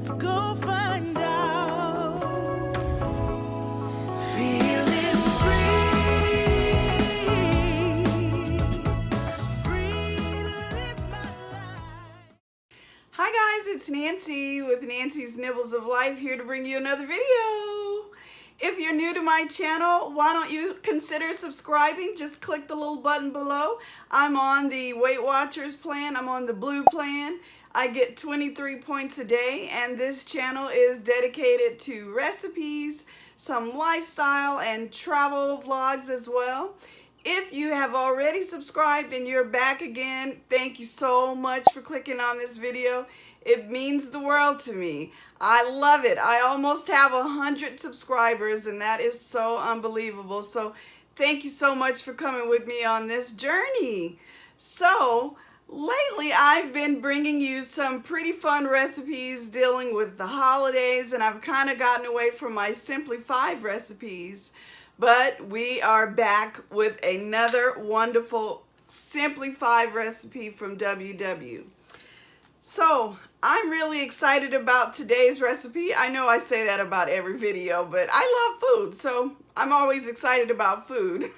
Let's go find out. Feeling free. Free to live my life. Hi guys, it's Nancy with Nancy's Nibbles of Life, here to bring you another video. If you're new to my channel, why don't you consider subscribing? Just click the little button below. I'm on the Weight Watchers plan. I'm on the blue plan. I get 23 points a day, and this channel is dedicated to recipes, some lifestyle and travel vlogs as well. If you have already subscribed and you're back again, thank you so much for clicking on this video. It means the world to me. I love it. I almost have 100 subscribers, and that is so unbelievable. So thank you so much for coming with me on this journey. So lately, I've been bringing you some pretty fun recipes dealing with the holidays, and I've kind of gotten away from my Simply 5 recipes, but we are back with another wonderful Simply 5 recipe from WW. So I'm really excited about today's recipe. I know I say that about every video, but I love food, so I'm always excited about food.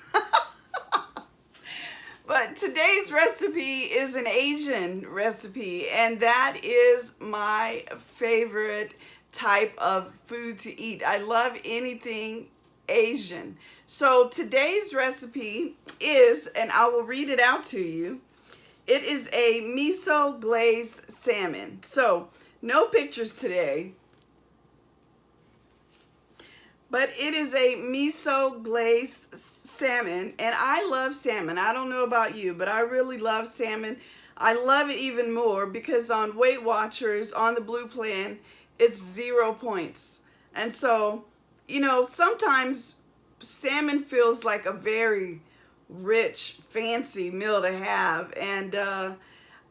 But today's recipe is an Asian recipe, and that is my favorite type of food to eat. I love anything Asian. So today's recipe is, and I will read it out to you, it is a miso glazed salmon. So no pictures today, but it is a miso glazed salmon, and I love salmon. I don't know about you, but I really love salmon. I love it even more because on Weight Watchers, on the blue plan, it's 0 points. And so, you know, sometimes salmon feels like a very rich, fancy meal to have, and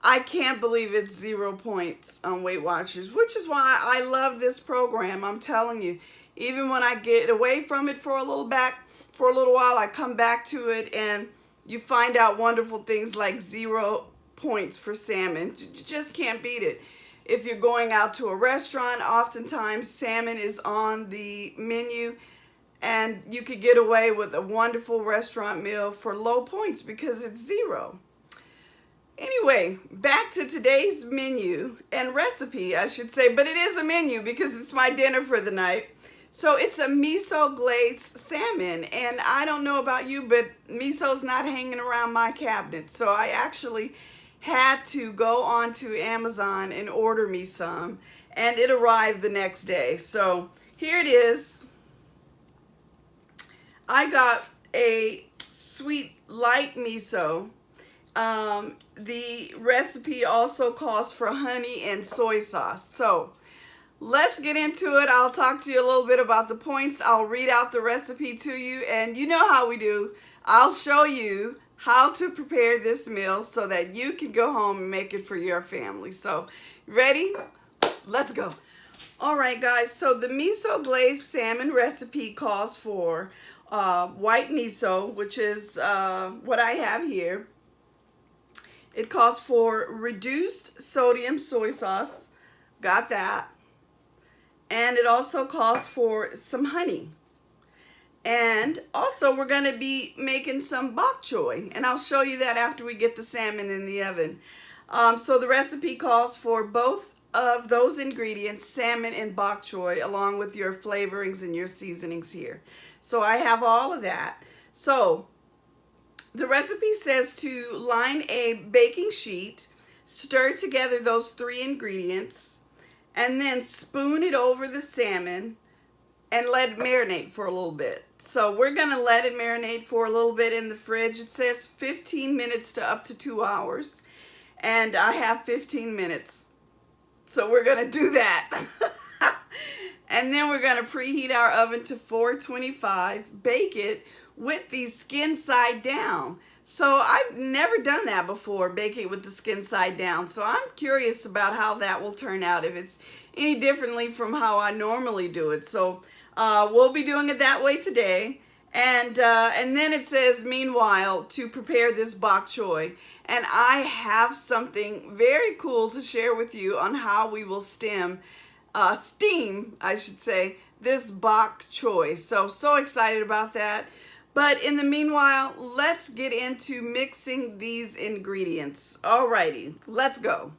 I can't believe it's 0 points on Weight Watchers, which is why I love this program. I'm telling you, even when I get away from it for a little while, I come back to it, and you find out wonderful things like 0 points for salmon. You just can't beat it. If you're going out to a restaurant, oftentimes salmon is on the menu, and you could get away with a wonderful restaurant meal for low points because it's 0. Anyway, back to today's menu and recipe, I should say, but it is a menu because it's my dinner for the night. So it's a miso glazed salmon, and I don't know about you, but miso's not hanging around my cabinet. So I actually had to go onto Amazon and order me some, and it arrived the next day. So here it is. I got a sweet light miso. The recipe also calls for honey and soy sauce. So let's get into it. I'll talk to you a little bit about the points. I'll read out the recipe to you, and you know how we do. I'll show you how to prepare this meal so that you can go home and make it for your family. So, ready? Let's go. All right, guys. So the miso glazed salmon recipe calls for white miso, which is what I have here. It calls for reduced sodium soy sauce. Got that. And it also calls for some honey. And also we're going to be making some bok choy, and I'll show you that after we get the salmon in the oven. So the recipe calls for both of those ingredients, salmon and bok choy, along with your flavorings and your seasonings here. So I have all of that. So the recipe says to line a baking sheet, stir together those 3 ingredients, and then spoon it over the salmon and let it marinate for a little bit. So we're going to let it marinate for a little bit in the fridge. It says 15 minutes to up to 2 hours, and I have 15 minutes. So we're going to do that. And then we're going to preheat our oven to 425, bake it with the skin side down. So I've never done that before, bake it with the skin side down. So I'm curious about how that will turn out, if it's any differently from how I normally do it. So we'll be doing it that way today. And then it says, meanwhile, to prepare this bok choy. And I have something very cool to share with you on how we will stem steam, I should say, this bok choy. So excited about that. But in the meanwhile, let's get into mixing these ingredients. Alrighty, let's go.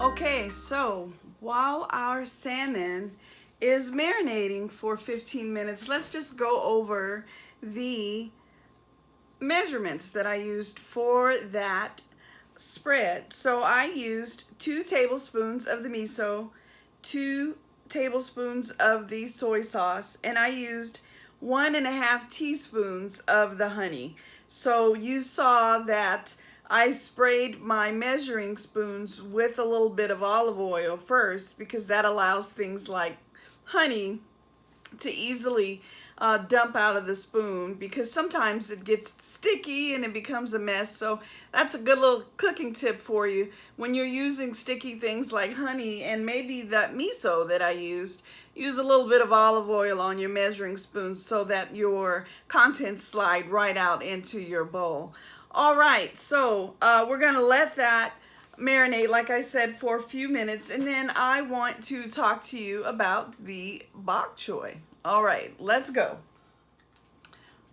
Okay, so while our salmon is marinating for 15 minutes, let's just go over the measurements that I used for that spread. So I used 2 tablespoons of the miso, 2 tablespoons of the soy sauce, and I used 1.5 teaspoons of the honey. So you saw that I sprayed my measuring spoons with a little bit of olive oil first, because that allows things like honey to easily dump out of the spoon, because sometimes it gets sticky and it becomes a mess. So that's a good little cooking tip for you when you're using sticky things like honey and maybe that miso that I used. Use a little bit of olive oil on your measuring spoons so that your contents slide right out into your bowl. All right, so we're gonna let that marinate, like I said, for a few minutes, and then I want to talk to you about the bok choy. All right, let's go.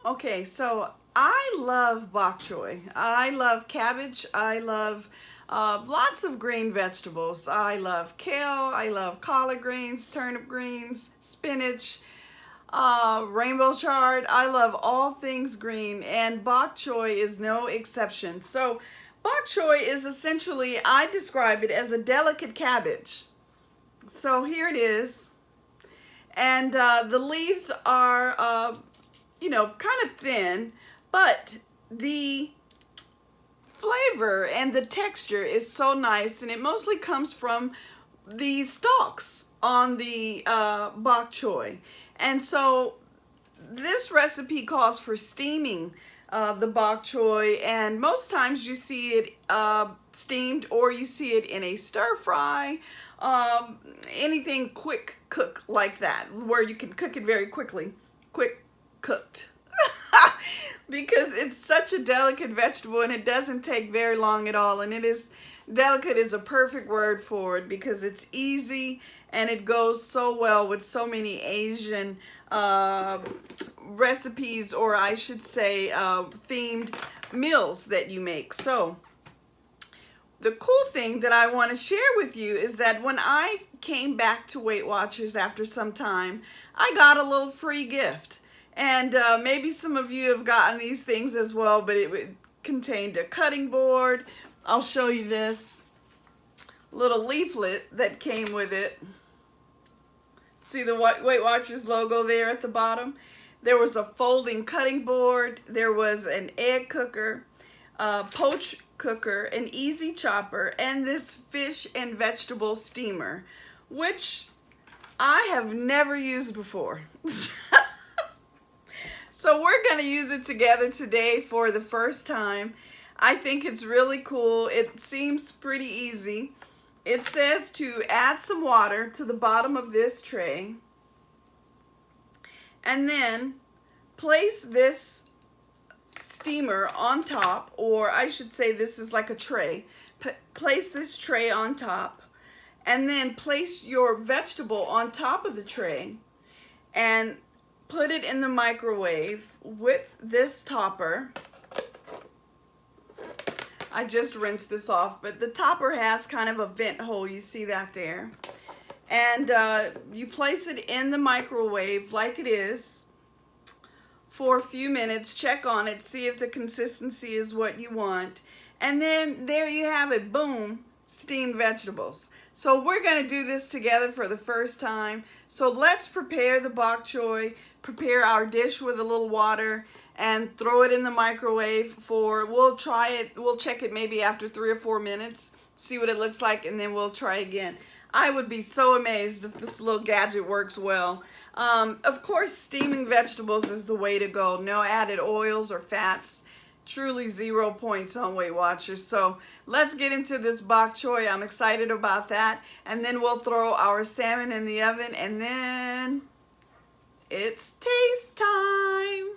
Okay, so I love bok choy. I love cabbage. I love lots of green vegetables. I love kale. I love collard greens, turnip greens, spinach, rainbow chard. I love all things green, and bok choy is no exception. So bok choy is essentially, I describe it as a delicate cabbage. So here it is. And the leaves are, you know, kind of thin, but the flavor and the texture is so nice, and it mostly comes from the stalks on the bok choy. And so this recipe calls for steaming the bok choy, and most times you see it steamed, or you see it in a stir fry, anything quick cook like that, where you can cook it very quickly, quick cooked. Because it's such a delicate vegetable and it doesn't take very long at all, and it is delicate is a perfect word for it because it's easy and it goes so well with so many Asian recipes, or I should say themed meals that you make. So the cool thing that I want to share with you is that when I came back to Weight Watchers after some time, I got a little free gift. And maybe some of you have gotten these things as well, but it contained a cutting board. I'll show you this little leaflet that came with it. See the Weight Watchers logo there at the bottom? There was a folding cutting board. There was an egg cooker, poach cooker, an easy chopper, and this fish and vegetable steamer, which I have never used before. So we're going to use it together today for the first time. I think it's really cool. It seems pretty easy. It says to add some water to the bottom of this tray, and then place this steamer on top, or I should say this is like a tray. Place this tray on top, and then place your vegetable on top of the tray and put it in the microwave with this topper. I just rinsed this off, but the topper has kind of a vent hole. You see that there. And you place it in the microwave like it is for a few minutes. Check on it, see if the consistency is what you want. And then there you have it, boom, steamed vegetables. So we're going to do this together for the first time. So let's prepare the bok choy, prepare our dish with a little water, and throw it in the microwave for, we'll try it, we'll check it maybe after 3 or 4 minutes, see what it looks like, and then we'll try again. I would be so amazed if this little gadget works well. Of course, steaming vegetables is the way to go. No added oils or fats. Truly 0 points on Weight Watchers. So let's get into this bok choy. I'm excited about that. And then we'll throw our salmon in the oven, and then it's taste time.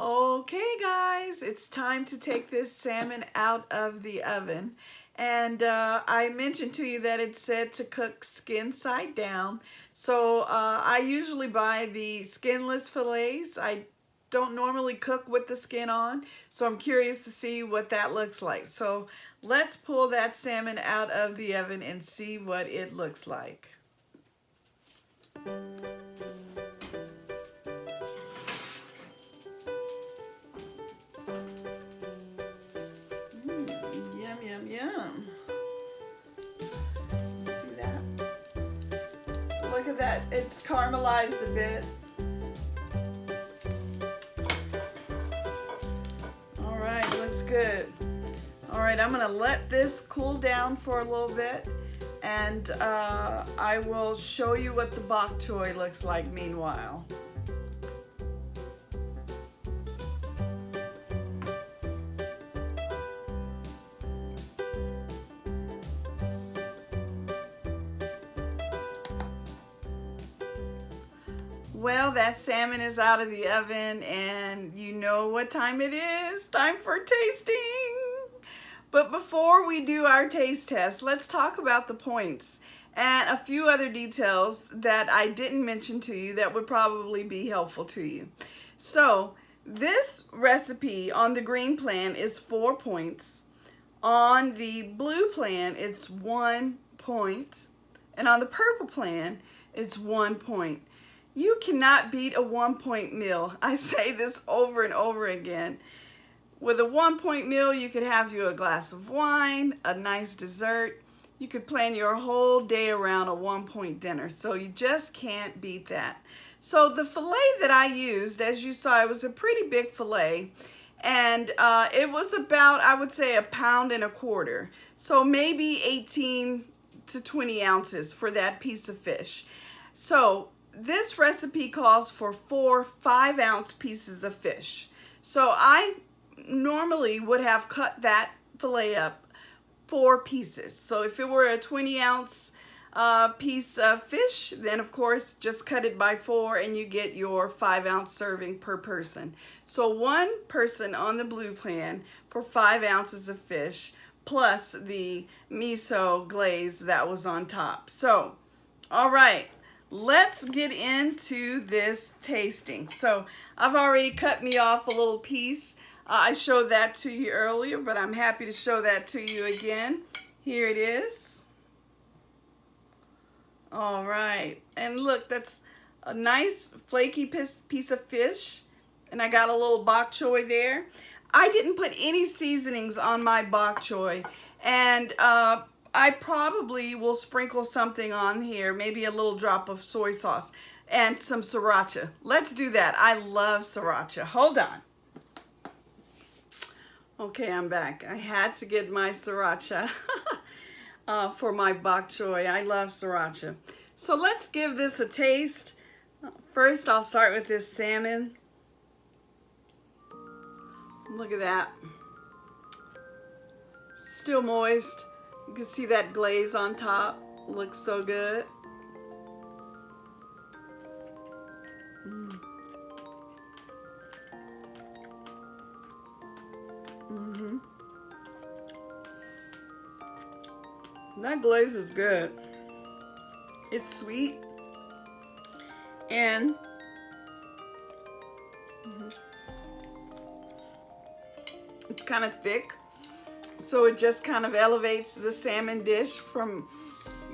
Okay guys, it's time to take this salmon out of the oven. And I mentioned to you that it said to cook skin side down. So I usually buy the skinless fillets. I don't normally cook with the skin on, so I'm curious to see what that looks like. So let's pull that salmon out of the oven and see what it looks like. Yum, yum, yum. See that? Look at that. It's caramelized a bit. All right, looks good. All right, I'm gonna let this cool down for a little bit, and I will show you what the bok choy looks like meanwhile. Well, that salmon is out of the oven, and you know what time it is. Time for tasting. But before we do our taste test, let's talk about the points and a few other details that I didn't mention to you that would probably be helpful to you. So this recipe on the green plan is 4 points. On the blue plan, it's 1 point. And on the purple plan, it's 1 point. You cannot beat a 1 point meal. I say this over and over again. With a 1 point meal, you could have you a glass of wine, a nice dessert. You could plan your whole day around a 1 point dinner. So you just can't beat that. So the fillet that I used, as you saw, it was a pretty big fillet. And it was about, I would say, 1.25 pounds. So maybe 18 to 20 ounces for that piece of fish. So this recipe calls for 4 5-ounce pieces of fish. So I normally would have cut that fillet up 4 pieces. So if it were a 20-ounce piece of fish, then of course just cut it by 4 and you get your 5-ounce serving per person. So 1 person on the blue plan for 5 ounces of fish plus the miso glaze that was on top. So, all right. Let's get into this tasting. So I've already cut me off a little piece. I showed that to you earlier, but I'm happy to show that to you again. Here it is. All right. And look, that's a nice flaky piece of fish. And I got a little bok choy there. I didn't put any seasonings on my bok choy. And I probably will sprinkle something on here, maybe a little drop of soy sauce and some sriracha. Let's do that. I love sriracha. Hold on. Okay, I'm back. I had to get my sriracha for my bok choy. I love sriracha. So let's give this a taste. First, I'll start with this salmon. Look at that. Still moist. You can see that glaze on top. Looks so good. That glaze is good. It's sweet and it's kind of thick. So it just kind of elevates the salmon dish from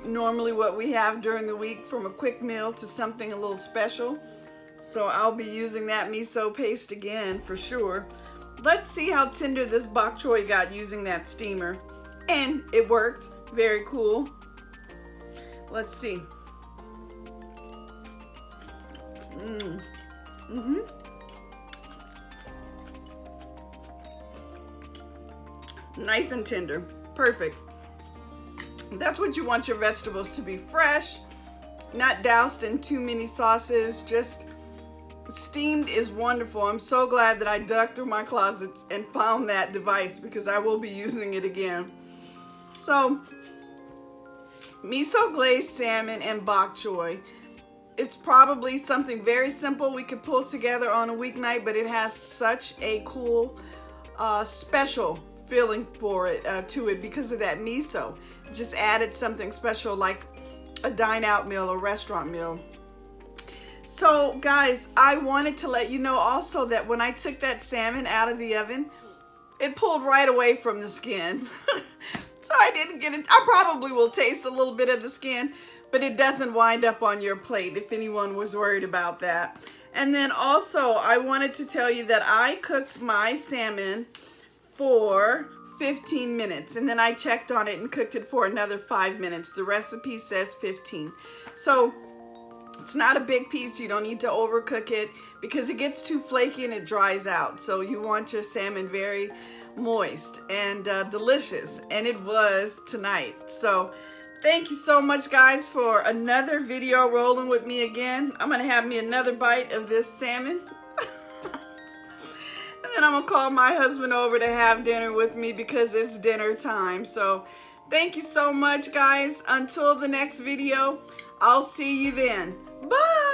normally what we have during the week, from a quick meal to something a little special. So I'll be using that miso paste again for sure. Let's see how tender this bok choy got using that steamer. And it worked. Very cool. Let's see. Nice and tender. Perfect. That's what you want your vegetables to be: fresh, not doused in too many sauces, just steamed is wonderful. I'm so glad that I dug through my closets and found that device because I will be using it again. So, miso glazed salmon and bok choy it's probably something very simple we could pull together on a weeknight, but it has such a cool, special feeling for it to it because of that miso. Just added something special like a dine out meal or restaurant meal. So guys, I wanted to let you know also that when I took that salmon out of the oven, it pulled right away from the skin. So I didn't get it. I probably will taste a little bit of the skin, but it doesn't wind up on your plate if anyone was worried about that. And then also I wanted to tell you that I cooked my salmon for 15 minutes and then I checked on it and cooked it for another 5 minutes. The recipe says 15. So it's not a big piece. You don't need to overcook it because it gets too flaky and it dries out. So you want your salmon very moist and delicious, and it was tonight. So thank you so much guys for another video rolling with me again. I'm gonna have me another bite of this salmon and then I'm gonna call my husband over to have dinner with me because it's dinner time. So thank you so much guys. Until the next video, I'll see you then. Bye.